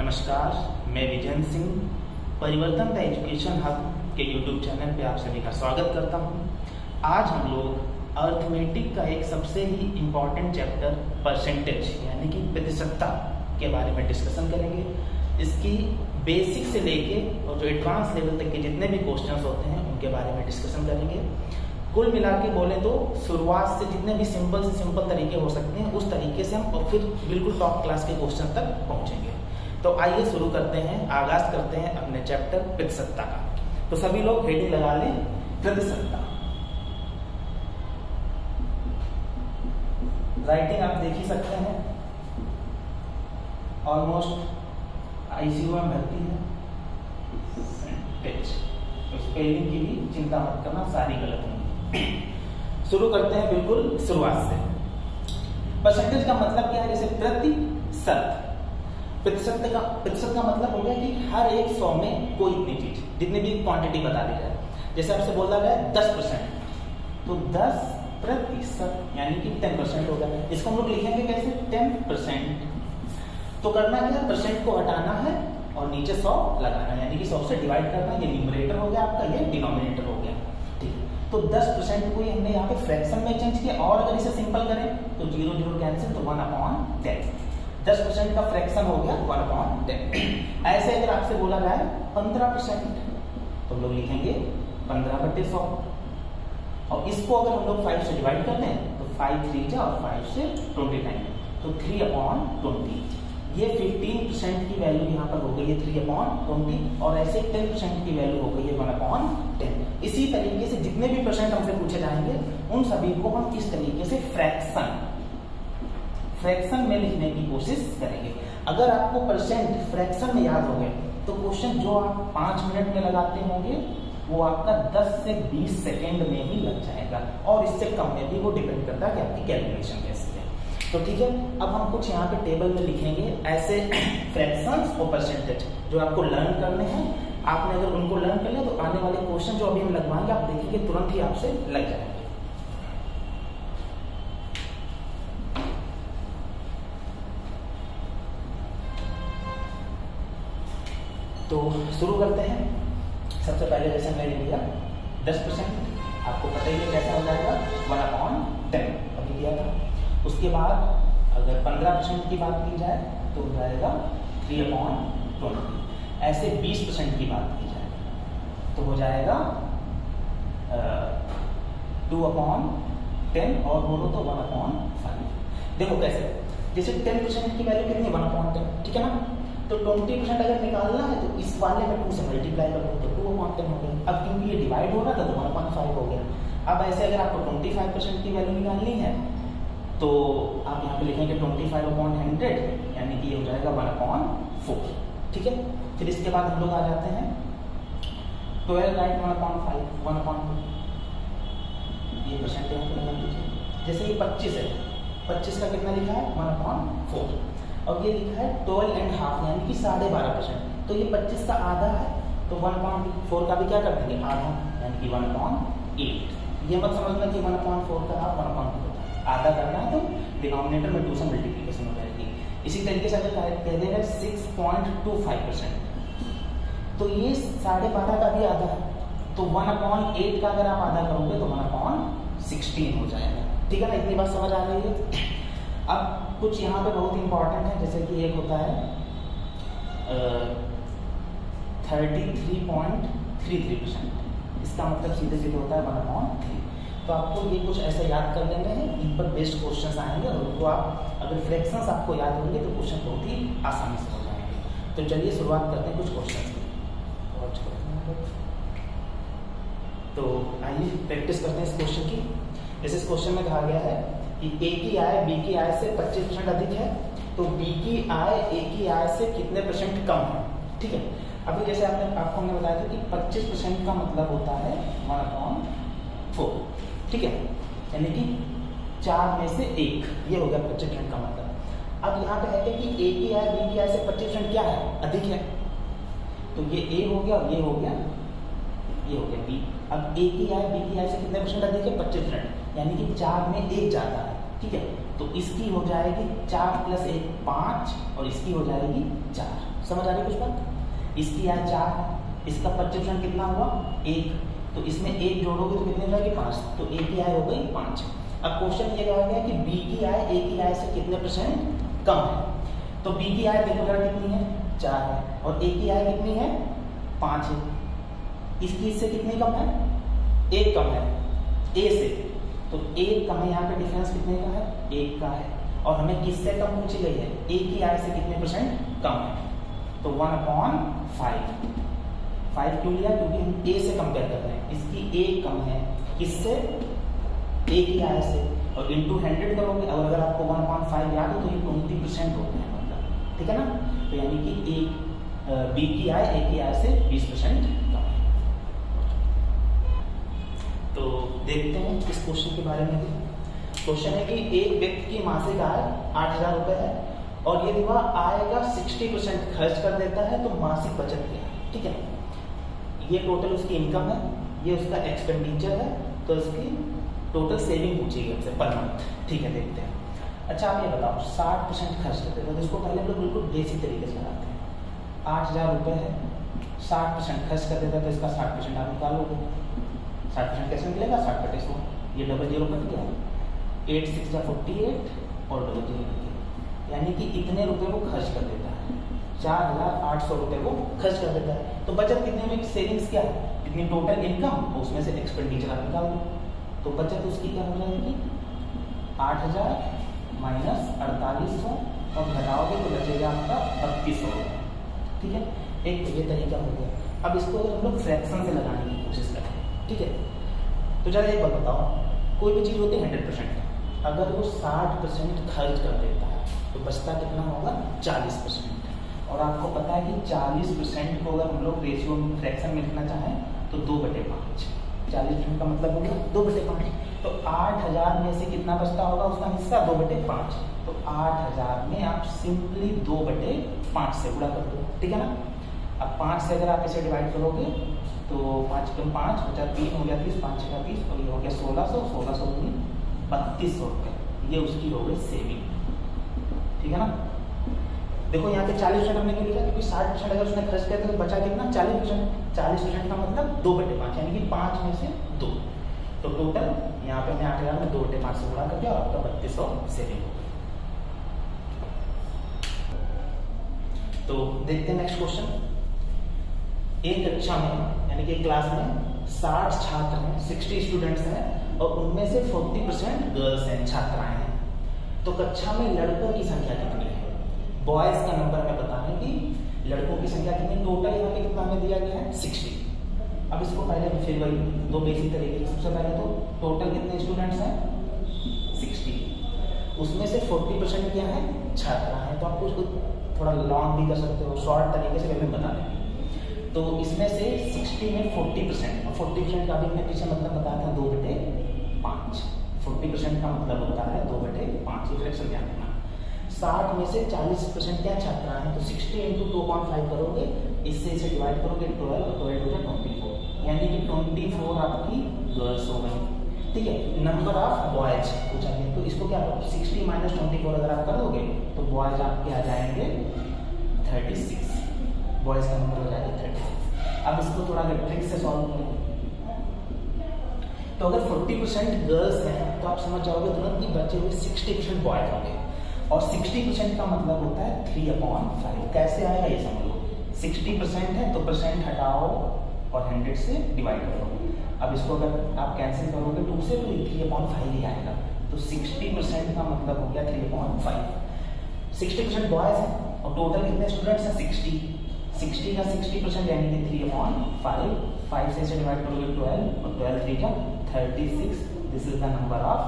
नमस्कार, मैं विजन सिंह परिवर्तन द एजुकेशन हब के यूट्यूब चैनल पे आप सभी का स्वागत करता हूं। आज हम लोग अर्थमेटिक का एक सबसे ही इम्पॉर्टेंट चैप्टर परसेंटेज यानी कि प्रतिशतता के बारे में डिस्कशन करेंगे। इसकी बेसिक से लेके और जो एडवांस लेवल तक के जितने भी क्वेश्चंस होते हैं उनके बारे में डिस्कशन करेंगे। कुल मिला के बोले तो शुरुआत से जितने भी सिंपल से सिंपल तरीके हो सकते हैं उस तरीके से हम और फिर बिल्कुल टॉप क्लास के क्वेश्चन तक पहुंचेंगे। तो आइए शुरू करते हैं, आगाज करते हैं अपने चैप्टर प्रतिशतता का। तो सभी लोग हेडिंग लगा लें, प्रतिशतता। राइटिंग आप देख ही सकते हैं, ऑलमोस्ट आईसीयू में भर्ती है। स्पेलिंग की भी चिंता मत करना, सारी गलत होंगी। शुरू करते हैं बिल्कुल शुरुआत से। परसेंटेज का मतलब क्या है? जैसे प्रतिशत, प्रतिशत का मतलब हो गया कि हर एक 100 में कोई इतनी चीज, जितनी भी क्वांटिटी बता दी जाए। जैसे आपसे बोला गया 10%, तो 10% यानी कि 10% होगा। इसको हम लोग लिखेंगे कैसे? 10%। तो करना क्या? परसेंट को हटाना है और नीचे 100 लगाना है, यानी कि 100 से डिवाइड करना। ये न्यूमरेटर हो गया आपका, ये डिनोमिनेटर हो गया। ठीक है, तो 10% को हमने यहाँ पे फ्रैक्शन में चेंज किया। और अगर इसे सिंपल करें तो 0 0 कैंसिल, तो 1/10। 10% का फ्रैक्शन हो गया 1/10। ऐसे अगर आपसे बोला जाए 15%, तो हम लोग लिखेंगे 15/100। और इसको अगर हम लोग 5 से डिवाइड कर दें तो 5 3 जा और 5 से 29, तो 3/20। ये 15% की वैल्यू यहाँ पर हो गई है 3/20, और ऐसे 10% की वैल्यू हो गई है 1/10। इसी तरीके से जितने भी परसेंट हमसे पूछे जाएंगे उन सभी को हम इस तरीके से फ्रैक्शन में लिखने की कोशिश करेंगे। अगर आपको परसेंट फ्रैक्शन में याद हो गए तो क्वेश्चन जो आप 5 मिनट में लगाते होंगे वो आपका 10 से 20 सेकेंड में ही लग जाएगा, और इससे कम में भी वो डिपेंड करता है कि आपकी कैलकुलेशन कैसी है। तो ठीक है, अब हम कुछ यहाँ पे टेबल में लिखेंगे ऐसे फ्रैक्शंस और परसेंटेज जो आपको लर्न करने हैं। आपने अगर उनको लर्न कर लिया तो आने वाले क्वेश्चन जो अभी हम लगवाएंगे आप देखेंगे तुरंत ही आपसे लग जाएंगे। तो शुरू करते हैं। सबसे पहले जैसे मैंने लिया 10%, आपको पता ही है कैसा हो जाएगा 1/10 अभी दिया था। उसके बाद अगर 15% की बात की जाए तो हो जाएगा 3/20। ऐसे 20% की बात की जाए तो हो जाएगा 2/10, और बोलो तो 1/5। देखो कैसे, जैसे 10% की वैल्यू कितनी है 1/10, ठीक है ना। तो 20% अगर निकालना है तो इस वाले में 2 से मल्टीप्लाई करो तो 2/10 हो गया। अब क्योंकि ये डिवाइड हो रहा था तो 1/5 हो गया। अब ऐसे अगर आपको 25% की वैल्यू निकालनी है तो आप यहाँ पे लिखेंगे 25/100, यानी कि ये हो जाएगा 1/4। ठीक है, फिर इसके बाद हम लोग आ जाते हैं 12 राइट 1/5 1/2, ये परसेंट यहाँ पे लगा दीजिए। जैसे ये 25 है, 25 का कितना लिखा है 1/4, और ये लिखा है 12.5 यानी कि 12.5%। तो ये 25 का आधा है, तो 1/4 का भी क्या कर देंगे आधा, यानी कि 1/8। ये मत समझना कि 1/4 का हाफ 1/2 होता है, आधा करना है तो डिनोमिनेटर में 2 से मल्टीप्लिकेशन हो जाएगी। इसी तरीके से अगर कह देंगे 6.25%, तो ये 12.5 का भी आधा है, तो 1/8 का अगर आप आधा करोगे तो 1/16 हो जाएगा। ठीक है ना, इतनी बात समझ आ रही है। अब कुछ यहाँ पे बहुत इंपॉर्टेंट है, जैसे कि एक होता है 33.33%, इसका मतलब सीधे सीधे होता है 1/3। तो आपको ये कुछ ऐसा याद कर लेने हैं, इन पर बेस्ड क्वेश्चंस आएंगे, और उनको आप अगर फ्रैक्शंस आपको याद होंगे तो क्वेश्चन बहुत ही आसानी से हो जाएंगे। तो चलिए शुरुआत करते हैं कुछ क्वेश्चन की। तो आइए प्रैक्टिस करते हैं इस क्वेश्चन की। जैसे इस क्वेश्चन में कहा गया है कि ए की आय बी की आय से 25% अधिक है, तो बी की आय ए की आय से कितने % कम है। ठीक है, अभी जैसे आपको हमने बताया था कि 25% का मतलब होता है 1/4। ठीक है, यानी कि 4 में से 1, ये हो गया 25% का मतलब। अब यहाँ पे है कि ए की आय बी की आय से 25% क्या है, अधिक है। तो ये ए हो गया, ये हो गया, ये हो गया बी। अब ए की आय बी की आय से कितने % अधिक है 25%, यानी कि 4 में 1 ज्यादा है। ठीक है, तो इसकी हो जाएगी 4 + 1 5 और इसकी हो जाएगी 4। समझ आ रही कुछ बात? इसकी आय 4 है, इसका 25% कितना हुआ 1, तो इसमें 1 जोड़ोगे तो कितने हो जाएगी 5, तो ए की आय हो गई 5। अब क्वेश्चन ये कहा गया कि बी की आय ए की आय से कितने % कम है, तो बी की आय देखो जरा कितनी है 4 है और ए की आय कितनी है 5 है, इसकी इससे कितनी कम है 1 कम है ए से, तो 1 कम है, यहाँ पे डिफरेंस कितने का है 1 का है और हमें किससे कम पूछी गई है ए की आय से कितने % कम है, तो 1/5। 5 क्यों लिया, क्योंकि हम ए से कंपेयर कर रहे हैं, इसकी 1 कम है किससे ए की आय से, और इंटू 100 करोगे और अगर आपको 1/5 याद हो तो ये 20% होते हैं मतलब, ठीक है ना। तो यानी कि बी की आय ए की आय से 20% कम है। तो देखते हैं इस क्वेश्चन के बारे में। क्वेश्चन है कि एक व्यक्ति की मासिक आय 8,000 रुपए है और यदि वह आय का 60% खर्च कर देता है तो मासिक बचत क्या है, ठीक है। ये टोटल उसकी इनकम है, ये उसका एक्सपेंडिचर है, तो इसकी टोटल सेविंग पूछी गई हमसे पर मंथ, ठीक है। देखते हैं। अच्छा आप ये बताओ 60% खर्च कर देता है, तो इसको पहले हम लोग बिल्कुल बेसिक तरीके से लगाते हैं। 8,000 रुपए है, 60% खर्च कर देता है तो इसका 60% आप निकालोगे। 60% कैसे निकलेगा, 60 कटे 100, ये डबल जीरो कट गया, 8 6 जा 48 और डबल जीरो कट गया, यानी कि इतने रुपए वो खर्च कर देता है, 4,800 रुपए वो खर्च कर देता है। तो बचत कितने में, सेविंग्स क्या है, इतनी टोटल इनकम उसमें से एक्सपेंडिचर आप निकाल दो, तो बचत उसकी क्या हो जाएगी 8,000 माइनस 4800 और घटाओगे तो बचेगा आपका 3200, ठीक है। एक तो ये तरीका हो गया। अब इसको अगर हम लोग फ्रैक्शन से लगाने की कोशिश करते हैं, ठीक है। तो जरा एक बात बताओ, कोई भी चीज़ होती है 100%, अगर वो 60% खर्च कर देता है तो बचता कितना होगा 40%, और आपको पता है कि 40% को अगर हम लोग रेशियो में फ्रैक्शन में लिखना चाहें तो 2/5, 40% का मतलब हो गया 2/5, तो 8,000 में से कितना बचता होगा उसका हिस्सा 2/5, तो 8,000 में आप सिंपली 2/5 से गुणा कर दो, ठीक है ना। अब 5 से अगर आप इसे डिवाइड करोगे तो 5 कम 5 बचा 3 हो गया 30, 5 6 30 और ये हो गया 1600, 1600 दूनी 3200 रुपये, ये उसकी हो गई सेविंग, ठीक है ना। देखो यहाँ पे 40% हमने क्यों लिखा, क्योंकि 60% अगर उसने खर्च किया तो बचा कितना 40%, 40% का मतलब 2/5 यानी कि 5 में से 2, तो टोटल यहाँ पे हमने 8,000 में 2/5 से गुणा कर दिया और आपका 3200 सेविंग हो गई। तो देखते हैं नेक्स्ट क्वेश्चन। एक कक्षा में यानी कि क्लास में 60 छात्र हैं, 60 स्टूडेंट्स हैं और उनमें से 40% गर्ल्स हैं, छात्राएं हैं, तो कक्षा में लड़कों की संख्या कितनी है, बॉयज का नंबर में बताने की, लड़कों की संख्या कितनी, टोटल यहाँ पे कितना हमें दिया गया है 60। अब इसको पहले फिर वही दो बेसिक तरीके से, सबसे पहले तो टोटल कितने स्टूडेंट्स हैं 60, उसमें से 40% क्या है छात्रा है, तो आप उसको थोड़ा लॉन्ग भी कर सकते हो, शॉर्ट तरीके से मैं बता देंगे। तो इसमें से 60 में 40% और 40% का भी हमने पीछे मतलब बताया था 2/5, 40% का मतलब होता है 2/5, ये फ्रैक्शन ध्यान रखना। 60 में से 40% क्या छात्रा है, तो 60 × 2.5 करोगे, इससे इसे डिवाइड करोगे 12 और 12 हो जाए 24, यानी कि 24 आपकी गर्ल्स हो गई, ठीक है। नंबर ऑफ बॉयज पूछा गया, तो इसको क्या करो 60 - 24 अगर आप करोगे तो बॉयज आपके आ जाएंगे 36, बॉयज का नंबर हो जाएगा 36। अब इसको थोड़ा ट्रिक से सॉल्व करें, तो अगर 40% गर्ल्स हैं तो आप समझ जाओगे तुरंत कि बचे हुए 60% बॉयज होंगे, और 60% का मतलब होता है 3/5। कैसे आएगा ये समझ लो, 60% है तो परसेंट हटाओ और 100 से डिवाइड करो। अब इसको अगर आप कैंसिल करोगे 2 से तो 3/5 ही आएगा, तो 60% का मतलब हो गया 3/5। 60% बॉयज हैं और टोटल कितने स्टूडेंट्स हैं 60 का 60% यानी कि 3/5, 5 से डिवाइड करोगे 12 और 12 3 जा 36, this is the number of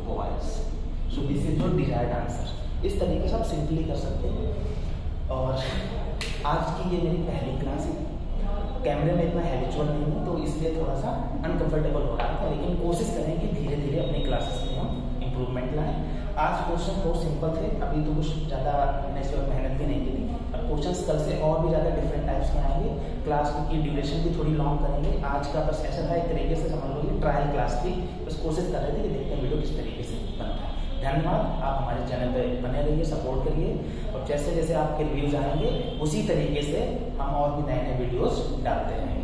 boys, so this is your desired answer. इस तरीके से आप सिंपली कर सकते हैं। और आज की ये मेरी पहली क्लास है, कैमरे में इतना हैबिचुअल नहीं हूँ तो इसलिए थोड़ा सा अनकंफर्टेबल हो रहा था, लेकिन कोशिश करें कि धीरे धीरे अपनी क्लासेस में हम इम्प्रूवमेंट लाएं। आज क्वेश्चन बहुत सिंपल थे, अभी तो कुछ ज़्यादा मेहनत भी नहीं की थी। अब क्वेश्चंस कल से और भी ज़्यादा डिफरेंट टाइप्स के आएंगे, क्लास की ड्यूरेशन भी थोड़ी लॉन्ग करेंगे। आज का बस ऐसा था, एक तरीके से समझ लो ये ट्रायल क्लास थी, बस कोशिश कर रहे थे कि देखते हैं वीडियो किस तरीके से बनता है। धन्यवाद। आप हमारे चैनल पर बने रहिए, सपोर्ट करिए, और जैसे जैसे आपके रिव्यूज आएंगे उसी तरीके से हम और भी नए नए वीडियोस डालते हैं।